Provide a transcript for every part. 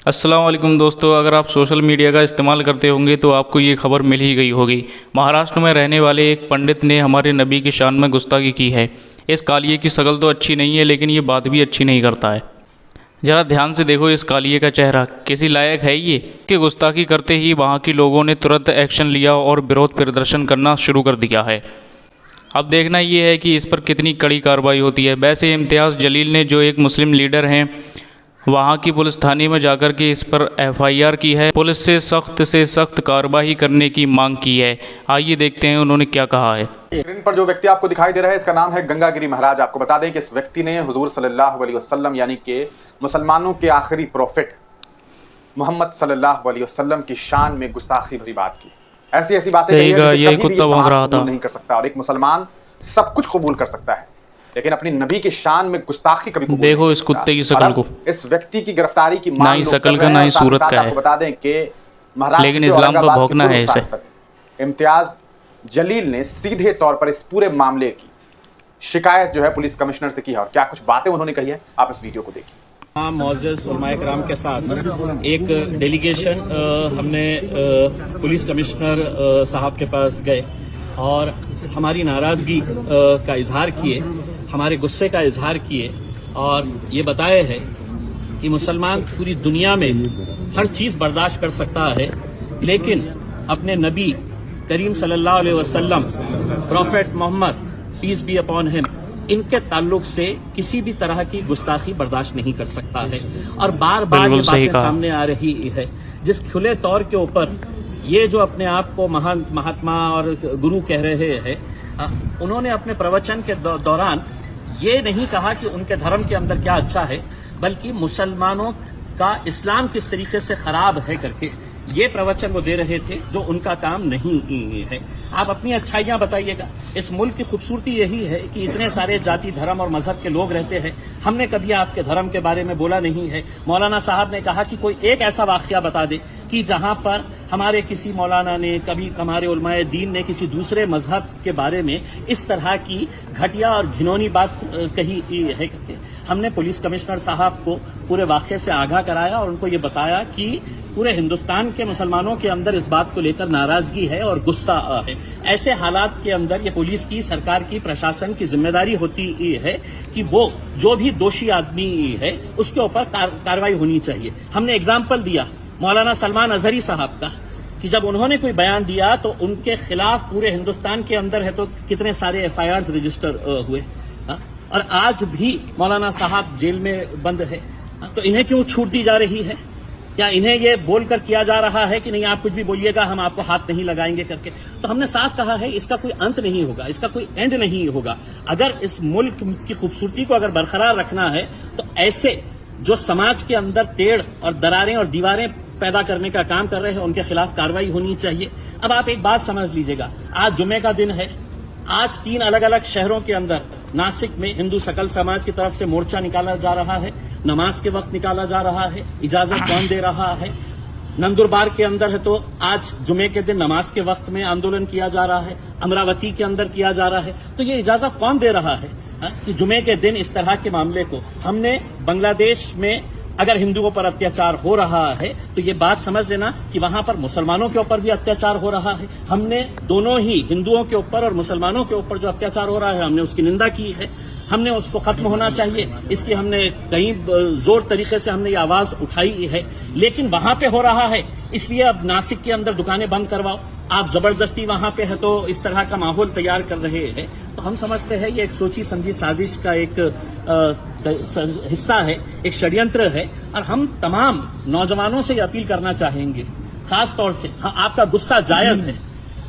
अस्सलाम वालेकुम दोस्तों, अगर आप सोशल मीडिया का इस्तेमाल करते होंगे तो आपको ये खबर मिल ही गई होगी। महाराष्ट्र में रहने वाले एक पंडित ने हमारे नबी की शान में गुस्ताखी की है। इस कालिए की शक्ल तो अच्छी नहीं है, लेकिन ये बात भी अच्छी नहीं करता है। ज़रा ध्यान से देखो इस कालिए का चेहरा, किसी लायक है ये? कि गुस्ताखी करते ही वहाँ के लोगों ने तुरंत एक्शन लिया और विरोध प्रदर्शन करना शुरू कर दिया है। अब देखना ये है कि इस पर कितनी कड़ी कार्रवाई होती है। वैसे इम्तियाज़ जलील ने, जो एक मुस्लिम लीडर हैं, वहाँ की पुलिस थाने में जाकर के इस पर एफआईआर की है। पुलिस से सख्त कार्रवाई करने की मांग की है। आइए देखते हैं उन्होंने क्या कहा है। स्क्रीन पर जो व्यक्ति आपको दिखाई दे रहा है, इसका नाम है गंगागिरी महाराज। आपको बता दें कि इस व्यक्ति ने हुजूर सल्लल्लाहु अलैहि वसल्लम यानी कि मुसलमानों के आखिरी प्रोफेट मोहम्मद सल्लल्लाहु अलैहि वसल्लम की शान में गुस्ताखी भरी बात की। ऐसी बातें कही है जिसे कभी भी समाज कबूल नहीं कर सकता। और एक मुसलमान सब कुछ कबूल कर सकता है, लेकिन अपनी नबी की शान में गुस्ताखी कभी कबूल देखो इस कुत्ते की शकल को। इस व्यक्ति की गिरफ्तारी की मांग ना ही शकल का ना ही सूरत का है। आपको बता दें कि महाराष्ट्र लेकिन इस्लाम पर भौंकना है इसे। इम्तियाज जलील ने सीधे तौर पर इस पूरे मामले की शिकायत जो है पुलिस कमिश्नर से की है, और क्या कुछ बातें उन्होंने कही है, आप इस वीडियो को देखिए। मोअज़्ज़ज़ उलमाए किराम के साथ एक डेलीगेशन हमने पुलिस कमिश्नर साहब के पास गए और हमारी नाराज़गी का इजहार किए, हमारे गुस्से का इजहार किए और ये बताए है कि मुसलमान पूरी दुनिया में हर चीज़ बर्दाश्त कर सकता है, लेकिन अपने नबी करीम सल्लल्लाहु अलैहि वसल्लम, prophet Muhammad peace be upon him, इनके ताल्लुक से किसी भी तरह की गुस्ताखी बर्दाश्त नहीं कर सकता है। और बार बार ये बातें सामने आ रही है, जिस खुले तौर के ऊपर ये जो अपने आप को महान महात्मा और गुरु कह रहे हैं, उन्होंने अपने प्रवचन के दौरान ये नहीं कहा कि उनके धर्म के अंदर क्या अच्छा है, बल्कि मुसलमानों का इस्लाम किस तरीके से खराब है करके ये प्रवचन वो दे रहे थे, जो उनका काम नहीं है। आप अपनी अच्छाइयां बताइएगा। इस मुल्क की खूबसूरती यही है कि इतने सारे जाति धर्म और मजहब के लोग रहते हैं। हमने कभी आपके धर्म के बारे में बोला नहीं है। मौलाना साहब ने कहा कि कोई एक ऐसा वाकया बता दे कि जहां पर हमारे किसी मौलाना ने, कभी हमारे उलमाए दीन ने किसी दूसरे मजहब के बारे में इस तरह की घटिया और घिनौनी बात कही है करके। हमने पुलिस कमिश्नर साहब को पूरे वाकये से आगाह कराया और उनको ये बताया कि पूरे हिंदुस्तान के मुसलमानों के अंदर इस बात को लेकर नाराजगी है और गुस्सा है। ऐसे हालात के अंदर ये पुलिस की, सरकार की, प्रशासन की जिम्मेदारी होती है कि वो जो भी दोषी आदमी है उसके ऊपर कार्रवाई होनी चाहिए। हमने एग्जाम्पल दिया मौलाना सलमान अजहरी साहब का कि जब उन्होंने कोई बयान दिया तो उनके खिलाफ पूरे हिंदुस्तान के अंदर है तो कितने सारे एफआईआर रजिस्टर हुए, और आज भी मौलाना साहब जेल में बंद है। तो इन्हें क्यों छूट दी जा रही है? या इन्हें ये बोलकर किया जा रहा है कि नहीं, आप कुछ भी बोलिएगा, हम आपको हाथ नहीं लगाएंगे करके? तो हमने साफ कहा है इसका कोई अंत नहीं होगा, इसका कोई एंड नहीं होगा। अगर इस मुल्क की खूबसूरती को अगर बरकरार रखना है तो ऐसे जो समाज के अंदर टेढ़ और दरारें और दीवारें पैदा करने का काम कर रहे हैं उनके खिलाफ कार्रवाई होनी चाहिए। अब आप एक बात समझ लीजिएगा, आज जुमे का दिन है। आज 3 अलग अलग शहरों के अंदर, नासिक में हिंदू सकल समाज की तरफ से मोर्चा निकाला जा रहा है, नमाज के वक्त निकाला जा रहा है। इजाजत कौन दे रहा है? नंदुरबार के अंदर है तो आज जुमे के दिन नमाज के वक्त में आंदोलन किया जा रहा है। अमरावती के अंदर किया जा रहा है। तो ये इजाजत कौन दे रहा है कि जुमे के दिन इस तरह के मामले को? हमने बांग्लादेश में अगर हिंदुओं पर अत्याचार हो रहा है तो ये बात समझ लेना कि वहां पर मुसलमानों के ऊपर भी अत्याचार हो रहा है। हमने दोनों ही हिंदुओं के ऊपर और मुसलमानों के ऊपर जो अत्याचार हो रहा है, हमने उसकी निंदा की है। हमने उसको खत्म होना चाहिए, इसकी हमने कई जोर तरीके से हमने ये आवाज उठाई है। लेकिन वहां पे हो रहा है, इसलिए अब नासिक के अंदर दुकानें बंद करवाओ। आप जबरदस्ती वहां पे है तो इस तरह का माहौल तैयार कर रहे हैं। तो हम समझते हैं ये एक सोची समझी साजिश का एक हिस्सा है, एक षड्यंत्र है। और हम तमाम नौजवानों से अपील करना चाहेंगे, खास तौर से, हाँ, आपका गुस्सा जायज है।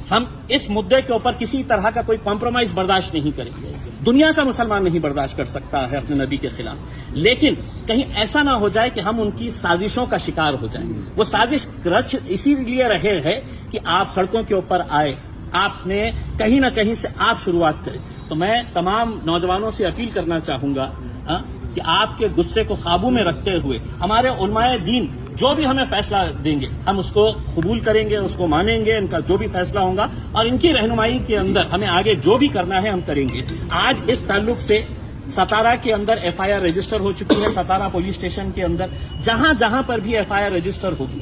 हम इस मुद्दे के ऊपर किसी तरह का कोई कॉम्प्रोमाइज बर्दाश्त नहीं करेंगे। दुनिया का मुसलमान नहीं बर्दाश्त कर सकता है अपने नबी के खिलाफ। लेकिन कहीं ऐसा ना हो जाए कि हम उनकी साजिशों का शिकार हो जाएं। वो साजिश रच इसीलिए रहे हैं कि आप सड़कों के ऊपर आए, आपने कहीं ना कहीं से आप शुरुआत करें। तो मैं तमाम नौजवानों से अपील करना चाहूंगा कि आपके गुस्से को काबू में रखते हुए हमारे उलमाए दीन जो भी हमें फैसला देंगे हम उसको कबूल करेंगे, उसको मानेंगे, इनका जो भी फैसला होगा, और इनकी रहनुमाई के अंदर हमें आगे जो भी करना है हम करेंगे। आज इस ताल्लुक से सतारा के अंदर FIR रजिस्टर हो चुकी है, सतारा पुलिस स्टेशन के अंदर। जहां जहां पर भी FIR रजिस्टर होगी,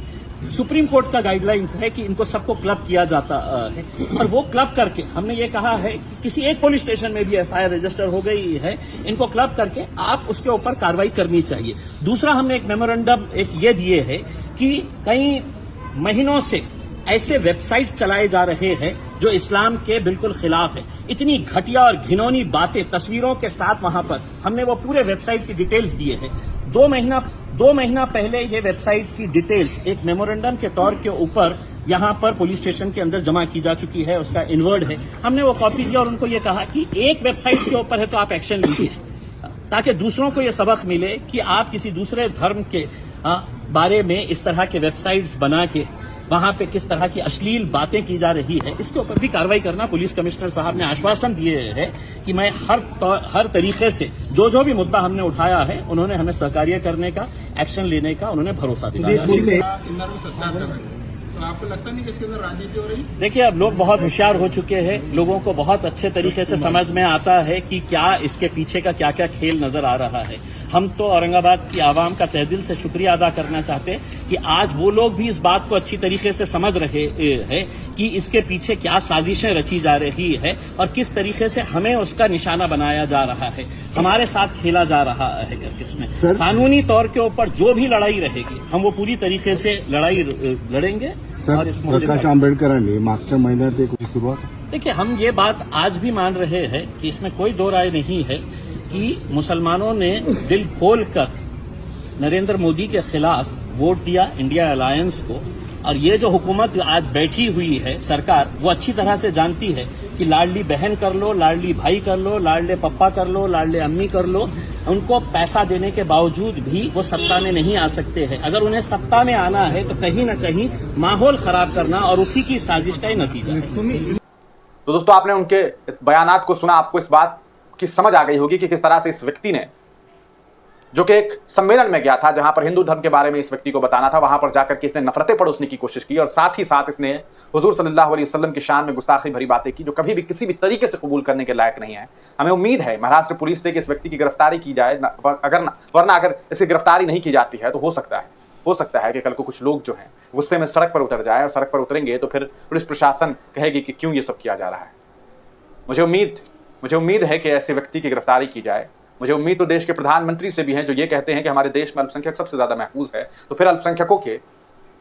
सुप्रीम कोर्ट का गाइडलाइंस है कि इनको सबको क्लब किया जाता है, और वो क्लब करके हमने ये कहा है कि किसी एक पुलिस स्टेशन में भी FIR रजिस्टर हो गई है, इनको क्लब करके आप उसके ऊपर कार्रवाई करनी चाहिए। दूसरा, हमने एक मेमोरेंडम ये दिए है कि कई महीनों से ऐसे वेबसाइट चलाए जा रहे हैं जो इस्लाम के बिल्कुल खिलाफ है। इतनी घटिया और घिनौनी बातें तस्वीरों के साथ वहां पर हमने वो पूरे वेबसाइट की डिटेल्स दिए हैं। 2 महीना पहले ये वेबसाइट की डिटेल्स एक मेमोरेंडम के तौर के ऊपर यहां पर पुलिस स्टेशन के अंदर जमा की जा चुकी है, उसका इनवर्ड है। हमने वो कॉपी दिया और उनको ये कहा कि एक वेबसाइट के ऊपर है तो आप एक्शन लीजिए, ताकि दूसरों को ये सबक मिले कि आप किसी दूसरे धर्म के बारे में इस तरह के वेबसाइट्स बना के वहां पे किस तरह की अश्लील बातें की जा रही है, इसके ऊपर भी कार्रवाई करना। पुलिस कमिश्नर साहब ने आश्वासन दिए हैं कि मैं हर तरीके से जो भी मुद्दा हमने उठाया है, उन्होंने हमें सहकार्य करने का, एक्शन लेने का उन्होंने भरोसा दिलाया। तो आपको लगता नहीं कि इसके अंदर राजनीति हो रही? देखिए, अब लोग बहुत होशियार हो चुके हैं, लोगों को बहुत अच्छे तरीके से समझ में आता है कि क्या इसके पीछे का क्या क्या खेल नजर आ रहा है। हम तो औरंगाबाद की आवाम का तहे दिल से शुक्रिया अदा करना चाहते हैं कि आज वो लोग भी इस बात को अच्छी तरीके से समझ रहे हैं कि इसके पीछे क्या साजिशें रची जा रही है और किस तरीके से हमें उसका निशाना बनाया जा रहा है, हमारे साथ खेला जा रहा है करके। उसमें कानूनी तौर के ऊपर जो भी लड़ाई रहेगी, हम वो पूरी तरीके से लड़ाई लड़ेंगे। और प्रकाश आंबेडकरांनी मागच्या महिन्यात एक सुरुवात, देखिए, हम ये बात आज भी मान रहे हैं कि इसमें कोई दो राय नहीं है कि मुसलमानों ने दिल खोलकर नरेंद्र मोदी के खिलाफ वोट दिया, इंडिया अलायंस को। और ये जो हुकूमत आज बैठी हुई है सरकार, वो अच्छी तरह से जानती है कि लाडली बहन कर लो, लाडली भाई कर लो, लाडले पप्पा कर लो, लाडले अम्मी कर लो, उनको पैसा देने के बावजूद भी वो सत्ता में नहीं आ सकते हैं। अगर उन्हें सत्ता में आना है तो कहीं न कहीं माहौल खराब करना और उसी की साजिश का ही नतीजा है। तो दोस्तों, आपने उनके इस बयानात को सुना, आपको इस बात की समझ आ गई होगी कि किस तरह से इस व्यक्ति ने, जो कि एक सम्मेलन में गया था जहां पर हिंदू धर्म के बारे में इस व्यक्ति को बताना था, वहां पर जाकर के इसने नफरतें परोसने की कोशिश की और साथ ही साथ इसने हुजूर सल्लल्लाहु अलैहि वसल्लम की शान में गुस्ताखी भरी बातें की, जो कभी भी किसी भी तरीके से कबूल करने के लायक नहीं है। हमें उम्मीद है महाराष्ट्र पुलिस से कि इस व्यक्ति की गिरफ्तारी की जाए, वरना अगर इसकी गिरफ्तारी नहीं की जाती है तो हो सकता है कि कल को कुछ लोग जो हैं गुस्से में सड़क पर उतर जाए, और सड़क पर उतरेंगे तो फिर पुलिस प्रशासन कहेगी कि क्यों ये सब किया जा रहा है। मुझे उम्मीद है कि ऐसे व्यक्ति की गिरफ्तारी की जाए। मुझे उम्मीद तो देश के प्रधानमंत्री से भी है, जो ये कहते हैं कि हमारे देश में अल्पसंख्यक सबसे ज्यादा महफूज है। तो फिर अल्पसंख्यकों के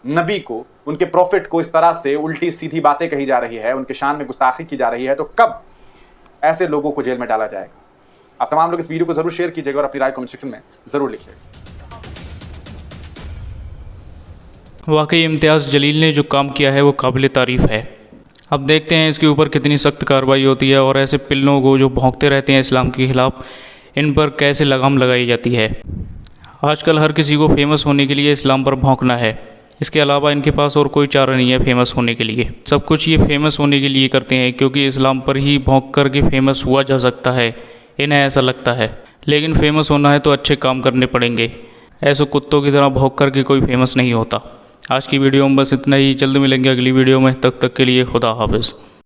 नबी को, उनके प्रॉफिट को इस तरह से उल्टी सीधी बातें कही जा रही है, उनके शान में गुस्ताखी की जा रही है, तो कब ऐसे लोगों को जेल में डाला जाएगा? आप तमाम लोग इस वीडियो को जरूर शेयर कीजिएगा और अपनी राय कमेंट सेक्शन में जरूर लिखिएगा। वाकई इम्तियाज़ जलील ने जो काम किया है वो काबिल तारीफ़ है। अब देखते हैं इसके ऊपर कितनी सख्त कार्रवाई होती है और ऐसे पिल्लों को जो भौंकते रहते हैं इस्लाम के खिलाफ, इन पर कैसे लगाम लगाई जाती है। आजकल हर किसी को फेमस होने के लिए इस्लाम पर भौंकना है, इसके अलावा इनके पास और कोई चारा नहीं है फेमस होने के लिए। सब कुछ ये फेमस होने के लिए करते हैं क्योंकि इस्लाम पर ही भौंक कर के फेमस हुआ जा सकता है, इन्हें ऐसा लगता है। लेकिन फेमस होना है तो अच्छे काम करने पड़ेंगे, ऐसे कुत्तों की तरह भौंक कर के कोई फेमस नहीं होता। आज की वीडियो में बस इतना ही, जल्द मिलेंगे अगली वीडियो में, तब तक के लिए खुदा हाफिज़।